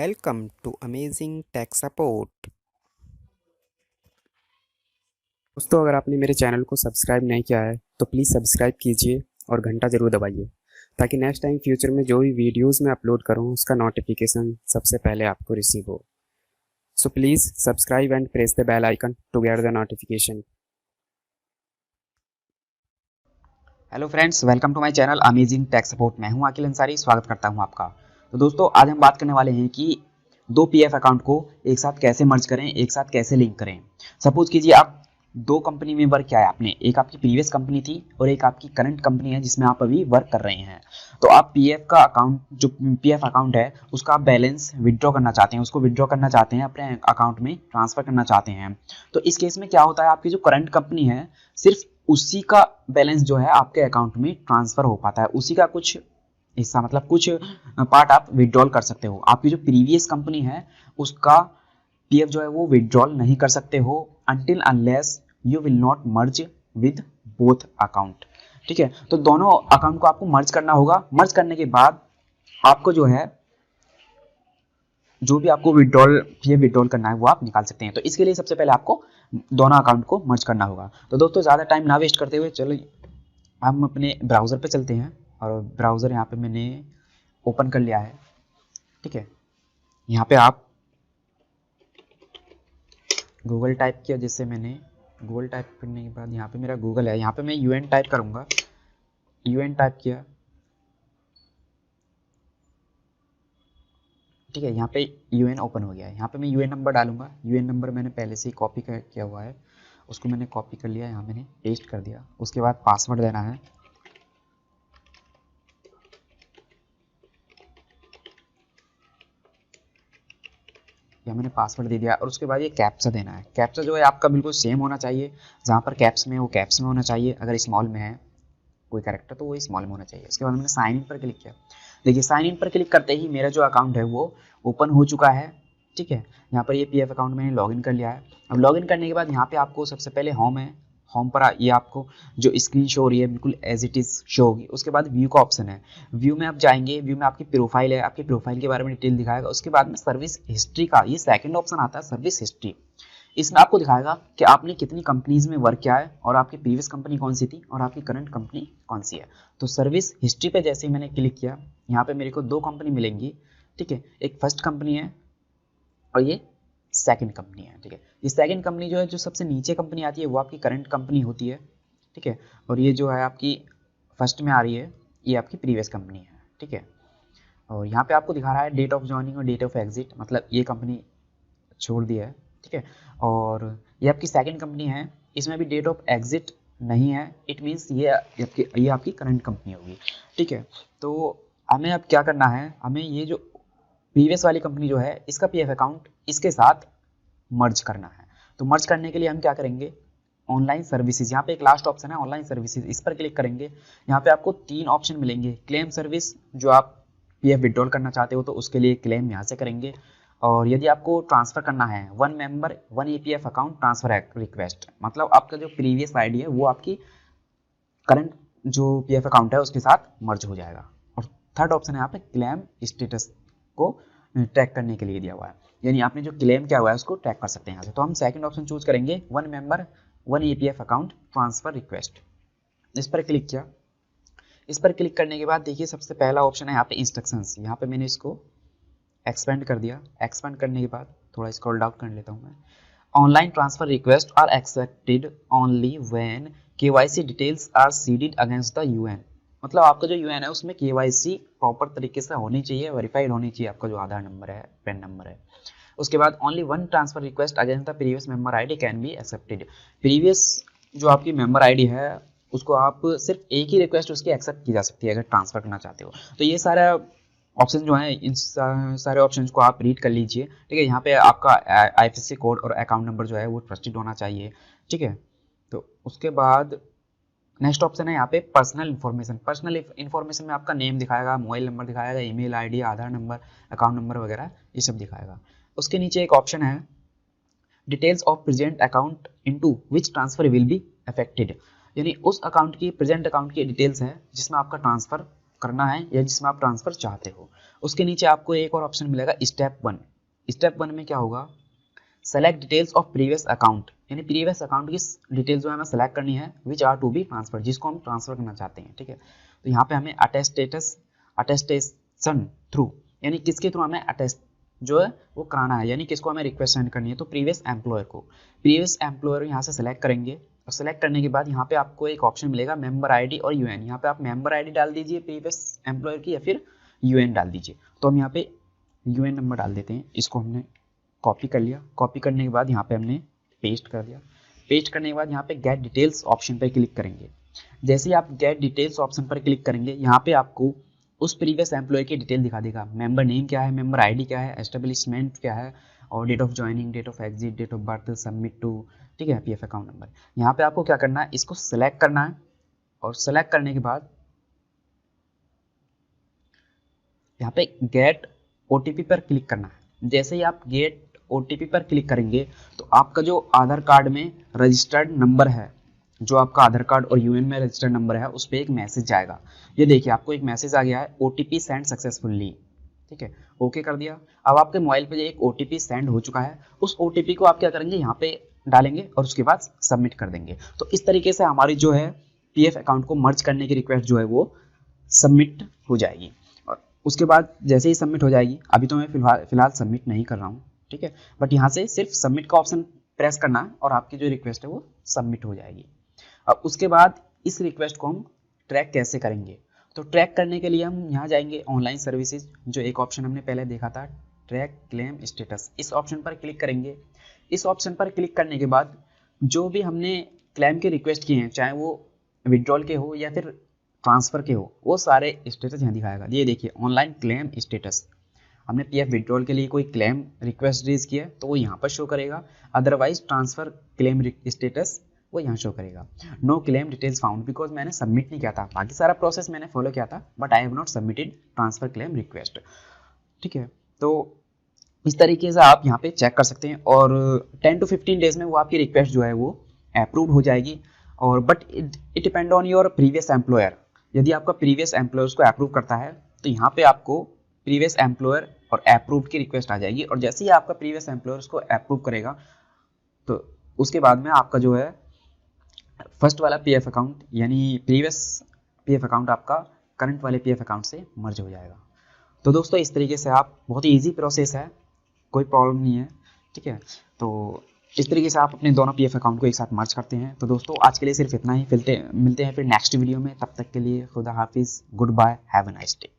Welcome to Amazing Tech Support। दोस्तों, अगर आपने मेरे चैनल को सब्सक्राइब नहीं किया है तो प्लीज़ सब्सक्राइब कीजिए और घंटा ज़रूर दबाइए ताकि नेक्स्ट टाइम फ्यूचर में जो भी वीडियोस मैं अपलोड करूं उसका नोटिफिकेशन सबसे पहले आपको रिसीव हो। So please subscribe and press the bell icon to get the notification. Hello friends, welcome to my channel Amazing Tech Support. मैं हूं अखिल अंसारी, स्वागत करता हूं आपका। तो दोस्तों, आज हम बात करने वाले हैं कि दो पीएफ अकाउंट को एक साथ कैसे मर्ज करें, एक साथ कैसे लिंक करें। सपोज कीजिए आप दो कंपनी में वर्क किया है आपने, एक आपकी प्रीवियस कंपनी थी और एक आपकी करंट कंपनी है जिसमें आप अभी वर्क कर रहे हैं। तो आप पीएफ का अकाउंट, जो पीएफ अकाउंट है उसका आप बैलेंस विड्रॉ करना चाहते हैं, उसको विड्रॉ करना चाहते हैं, अपने अकाउंट में ट्रांसफर करना चाहते हैं। तो इस केस में क्या होता है, आपकी जो करंट कंपनी है सिर्फ उसी का बैलेंस जो है आपके अकाउंट में ट्रांसफर हो पाता है, उसी का कुछ हिस्सा, मतलब कुछ पार्ट आप विड्रॉल कर सकते हो। आपकी जो प्रीवियस कंपनी है उसका पीएफ जो है वो विड्रॉल नहीं कर सकते हो until unless you will not merge with both account. ठीक है, तो दोनों अकाउंट को आपको मर्ज करना होगा। मर्ज करने के बाद आपको जो है, जो भी आपको विड्रॉल पीएफ विड्रॉल करना है वो आप निकाल सकते हैं। तो इसके लिए सबसे पहले आपको दोनों अकाउंट को मर्ज करना होगा। तो दोस्तों, ज़्यादा टाइम ना वेस्ट करते हुए चलो हम अपने ब्राउज़र पे चलते हैं। और ब्राउज़र यहाँ पे मैंने ओपन कर लिया है। ठीक है, यहाँ पे आप गूगल टाइप किया, जैसे मैंने गूगल टाइप करने के बाद यहाँ पे मेरा गूगल है, यहाँ पे मैं यूएन टाइप करूँगा। यूएन टाइप किया, ठीक है, यहाँ पे यूएन ओपन हो गया है। यहाँ पे मैं यूएन नंबर डालूंगा। यूएन नंबर मैंने पहले से ही कॉपी किया हुआ है, उसको मैंने कॉपी कर लिया, यहाँ मैंने पेस्ट कर दिया। उसके बाद पासवर्ड देना है। या मैंने पासवर्ड दे दिया और उसके बाद ये कैप्चा देना है। कैप्चा जो है आपका बिल्कुल सेम होना चाहिए, जहाँ पर कैप्स में वो कैप्स में होना चाहिए। अगर स्मॉल में है कोई कैरेक्टर तो वो स्मॉल में होना चाहिए। उसके बाद मैंने साइन इन पर क्लिक किया। देखिए, साइन इन पर क्लिक करते ही मेरा जो अकाउंट है वो ओपन हो चुका है। ठीक है, यहाँ पर ये पीएफ अकाउंट मैंने लॉगिन कर लिया है। अब लॉगिन करने के बाद यहाँ पे आपको सबसे पहले होम है, होम पर ये आपको जो स्क्रीन शो हो रही है बिल्कुल एज इट इज़ शो होगी। उसके बाद व्यू का ऑप्शन है, व्यू में आप जाएंगे, व्यू में आपकी प्रोफाइल है, आपकी प्रोफाइल के बारे में डिटेल दिखाएगा। उसके बाद में सर्विस हिस्ट्री का ये सेकंड ऑप्शन आता है, सर्विस हिस्ट्री। इसमें आपको दिखाएगा कि आपने कितनी कंपनीज में वर्क किया है और आपकी प्रीवियस कंपनी कौन सी थी और आपकी करंट कंपनी कौन सी है। तो सर्विस हिस्ट्री पे जैसे ही मैंने क्लिक किया, यहाँ पे मेरे को दो कंपनी मिलेंगी। ठीक है, एक फर्स्ट कंपनी है और ये सेकंड कंपनी है। ठीक है, ये सेकंड कंपनी जो है, जो सबसे नीचे कंपनी आती है वो आपकी करंट कंपनी होती है। ठीक है, और ये जो है आपकी फर्स्ट में आ रही है ये आपकी प्रीवियस कंपनी है। ठीक है, और यहाँ पे आपको दिखा रहा है डेट ऑफ ज्वाइनिंग और डेट ऑफ एग्जिट, मतलब ये कंपनी छोड़ दिया है। ठीक है, और ये आपकी सेकंड कंपनी है, इसमें भी डेट ऑफ एग्जिट नहीं है। इट मीन्स ये आपकी करंट कंपनी होगी। ठीक है, तो हमें अब क्या करना है, हमें ये जो प्रीवियस वाली कंपनी जो है इसका पीएफ अकाउंट इसके साथ मर्ज करना है। तो मर्ज करने के लिए हम क्या करेंगे, ऑनलाइन सर्विसेज, यहाँ पे एक लास्ट ऑप्शन है ऑनलाइन सर्विसेज, इस पर क्लिक करेंगे। यहाँ पे आपको तीन ऑप्शन मिलेंगे। क्लेम सर्विस, जो आप पीएफ विड्रॉल करना चाहते हो तो उसके लिए क्लेम यहाँ से करेंगे। और यदि आपको ट्रांसफर करना है, one member one APF account transfer request, मतलब आपका जो प्रीवियस आईडी है वो आपकी करंट जो पीएफ अकाउंट है उसके साथ मर्ज हो जाएगा। और थर्ड ऑप्शन है यहाँ पे क्लेम स्टेटस को ट्रैक करने के लिए दिया हुआ है, यानी आपने जो क्लेम किया हुआ है उसको ट्रैक कर सकते हैं यहाँ से। तो हम सेकंड ऑप्शन चूज करेंगे, one member one APF account transfer request. इस पर क्लिक किया। इस पर क्लिक करने के बाद देखिए सबसे पहला ऑप्शन है यहाँ पे इंस्ट्रक्शंस। यहाँ पे मैंने इसको एक्सपेंड कर दिया। एक्सपेंड करने के बाद थोड़ा स्क्रॉल डाउन कर लेता हूँ मैं। Online transfer request are accepted only when KYC details are seeded against the UN, मतलब आपका जो यूएन है उसमें केवाईसी प्रॉपर तरीके से होनी चाहिए, वेरीफाइड होनी चाहिए, आपका जो आधार नंबर है, पैन नंबर है। उसके बाद only one transfer request against the previous member ID can be accepted. Previous जो आपकी मेंबर आईडी है उसको आप सिर्फ एक ही रिक्वेस्ट उसकी एक्सेप्ट की जा सकती है अगर ट्रांसफर करना चाहते हो। तो ये सारा ऑप्शन जो है, इन सारे ऑप्शंस को आप रीड कर लीजिए। ठीक है, यहाँ पे आपका आईएफएससी कोड और अकाउंट नंबर जो है वो ट्रस्टेड होना चाहिए। ठीक है, तो उसके बाद नेक्स्ट ऑप्शन है यहाँ पे पर्सनल इन्फॉर्मेशन। पर्सनल इन्फॉर्मेशन में आपका नेम दिखाएगा, मोबाइल नंबर दिखाएगा, ईमेल आईडी, आधार नंबर, अकाउंट नंबर वगैरह ये सब दिखाएगा। उसके नीचे एक ऑप्शन है details of present account into which transfer will be affected, यानी उस अकाउंट की, प्रेजेंट अकाउंट की डिटेल्स है जिसमें आपका ट्रांसफर करना है या जिसमें आप ट्रांसफ़र चाहते हो। उसके नीचे आपको एक और ऑप्शन मिलेगा स्टेप 1। स्टेप 1 में क्या होगा, select details of previous account, यानी प्रीवियस अकाउंट की डिटेल्स जो है हमें सेलेक्ट करनी है which are to be transfer, जिसको हम ट्रांसफर करना चाहते हैं। ठीक है, तो यहाँ पे हमें अटेस्टेशन थ्रू, यानी किसके थ्रू हमें अटेस्ट जो है वो कराना है, यानी किसको हमें रिक्वेस्ट सेंड करनी है, तो प्रीवियस एम्प्लॉयर को। प्रीवियस एम्प्लॉयर यहाँ से सेलेक्ट करेंगे और सेलेक्ट करने के बाद यहाँ पे आपको एक ऑप्शन मिलेगा मेंबर आईडी और यूएन। यहाँ पे आप मेंबर आईडी डाल दीजिए प्रीवियस एम्प्लॉयर की या फिर यूएन डाल दीजिए। तो हम यहाँ पे यूएन नंबर डाल देते हैं, इसको हमने कॉपी कर लिया। कॉपी करने के बाद यहाँ पे हमने पेस्ट कर दिया। पेस्ट करने के बाद यहाँ पे गेट डिटेल्स ऑप्शन पर क्लिक करेंगे। जैसे ही आप गेट डिटेल्स ऑप्शन पर क्लिक करेंगे, यहाँ पे आपको उस प्रीवियस एम्प्लॉय की डिटेल दिखा देगा। मेंबर नेम क्या है, मेंबर आईडी क्या है, एस्टेब्लिशमेंट क्या है और date of joining, date of exit, date of birth, submit to, ठीक है, पीएफ अकाउंट नंबर। यहाँ पे आपको क्या करना है, इसको सेलेक्ट करना है और सेलेक्ट करने के बाद यहाँ पे गेट ओटीपी पर क्लिक करना है। जैसे ही आप गेट ओटीपी पर क्लिक करेंगे तो आपका जो आधार कार्ड में रजिस्टर्ड नंबर है, जो आपका आधार कार्ड और यूएन में रजिस्टर्ड नंबर है, उस पर एक मैसेज जाएगा। ये देखिए आपको एक मैसेज आ गया है, ओटीपी सेंड सक्सेसफुली। ठीक है, ओके कर दिया। अब आपके मोबाइल पे एक ओटीपी सेंड हो चुका है, उस ओटीपी को आप क्या करेंगे, यहाँ पे डालेंगे और उसके बाद सबमिट कर देंगे। तो इस तरीके से हमारी जो है पीएफ अकाउंट को मर्ज करने की रिक्वेस्ट जो है वो सबमिट हो जाएगी। और उसके बाद जैसे ही सबमिट हो जाएगी, अभी तो मैं फिलहाल सबमिट नहीं कर रहा हूँ, ठीक है, बट यहाँ से सिर्फ सबमिट का ऑप्शन प्रेस करना है और आपकी जो रिक्वेस्ट है वो सबमिट हो जाएगी। अब उसके बाद इस रिक्वेस्ट को हम ट्रैक कैसे करेंगे, तो ट्रैक करने के लिए हम यहाँ जाएंगे ऑनलाइन सर्विसेज, जो एक ऑप्शन हमने पहले देखा था, ट्रैक क्लेम स्टेटस। इस ऑप्शन पर क्लिक करेंगे। इस ऑप्शन पर क्लिक करने के बाद जो भी हमने क्लेम के रिक्वेस्ट किए हैं, चाहे वो विड्रॉल के हो या फिर ट्रांसफ़र के हो, वो सारे स्टेटस यहाँ दिखाएगा। ये देखिए ऑनलाइन क्लेम स्टेटस, हमने पीएफ विड्रॉल के लिए कोई क्लेम रिक्वेस्ट रेज किया है तो वो यहाँ पर शो करेगा। अदरवाइज ट्रांसफ़र क्लेम स्टेटस वो यहाँ शो करेगा। No claim details found, because मैंने सबमिट नहीं किया था, बाकी सारा प्रोसेस मैंने फॉलो किया था, but I have not submitted transfer claim request. ठीक है, तो इस तरीके से आप यहाँ पे चेक कर सकते हैं और 10 to 15 डेज में वो आपकी रिक्वेस्ट जो है वो अप्रूव हो जाएगी। और but it depend on your previous employer. यदि आपका प्रीवियस एम्प्लॉयर उसको अप्रूव करता है तो यहाँ पे आपको प्रीवियस एम्प्लॉयर और अप्रूव की रिक्वेस्ट आ जाएगी। और जैसे ही आपका प्रीवियस एम्प्लॉयर उसको अप्रूव करेगा तो उसके बाद में आपका जो है फर्स्ट वाला पीएफ अकाउंट, यानी प्रीवियस पीएफ अकाउंट आपका करंट वाले पीएफ अकाउंट से मर्ज हो जाएगा। तो दोस्तों इस तरीके से आप, बहुत ही ईजी प्रोसेस है, कोई प्रॉब्लम नहीं है। ठीक है, तो इस तरीके से आप अपने दोनों पीएफ अकाउंट को एक साथ मर्ज करते हैं। तो दोस्तों आज के लिए सिर्फ इतना ही, मिलते हैं फिर नेक्स्ट वीडियो में। तब तक के लिए खुदा हाफिज़, goodbye, have a nice day.